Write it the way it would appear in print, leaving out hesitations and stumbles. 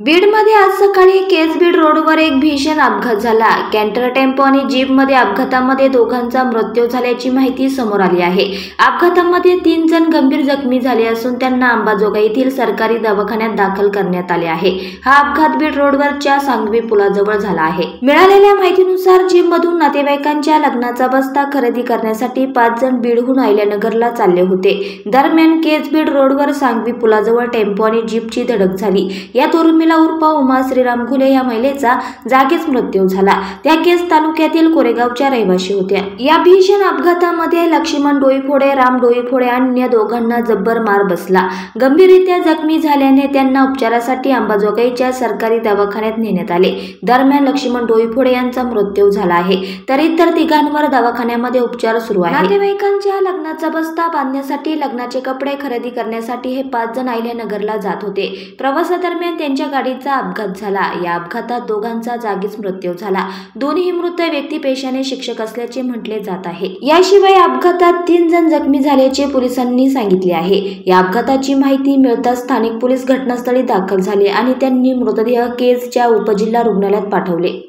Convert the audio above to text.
बीडमध्ये आज सकाळी केज-बीड रोडवर एक भीषण अपघात झाला। कॅन्टर टेम्पो आणि जीपमध्ये अपघातामध्ये दोघांचा मृत्यू झाल्याची माहिती समोर आली आहे। अपघातामध्ये 3 जण गंभीर जखमी झाले असून त्यांना अंबाजोगाई येथील सरकारी दवाखान्यात दाखल करण्यात आले आहे। हा अपघात बीड रोडवरच्या सांगवी पुलाजवळ झाला आहे। मिळालेल्या माहितीनुसार जीपमधून नातेवाईकांच्या लग्नाचा बस्ता खरेदी करण्यासाठी 5 जण बीडहून अहिल्यानगरला चालले होते। दरम्यान केज-बीड रोडवर सांगवी पुलाजवळ टेम्पो आणि जीपची धडक झाली। या उर्फ उमा श्रीराम घुले या महिलेचा जागीच मृत्यू झाला। त्या केज तालुक्यातील कोरेगावच्या रहिवाशी होत्या। या भीषण अपघातामध्ये लक्ष्मण डोईफोडे, राम डोईफोडे अन्य दोघांना जब्बर मार बसला। गंभीररित्या जखमी झाल्याने त्यांना उपचारासाठी अंबाजोगाईच्या सरकारी दवाखान्यात नेण्यात आले। दरम्यान लक्ष्मण डोईफोडे यांचा मृत्यू झाला आहे, तर इतर तिघांवर दवाखान्यामध्ये उपचार सुरू आहे। नातेवाईकांच्या लग्नाचा बस्ता बांधण्यासाठी लग्नाचे कपडे खरेदी करण्यासाठी हे 5 जण अहिल्यानगरला जात होते। प्रवासादरम्यान त्यांच्या गाडीचा अपघात झाला। या अपघातात दोघांचा जागीच मृत्यू झाला। दोन्ही मृत व्यक्ती पेशाने शिक्षक असल्याचे म्हटले जात आहे। याशिवाय अपघातात 3 जण जखमी झाल्याचे पोलिसांनी सांगितले आहे। या अपघाताची माहिती मिळताच स्थानिक पोलीस घटनास्थळी दाखल झाले आणि त्यांनी मृतदेह केजच्या उपजिल्हा रुग्णालयात पाठवले।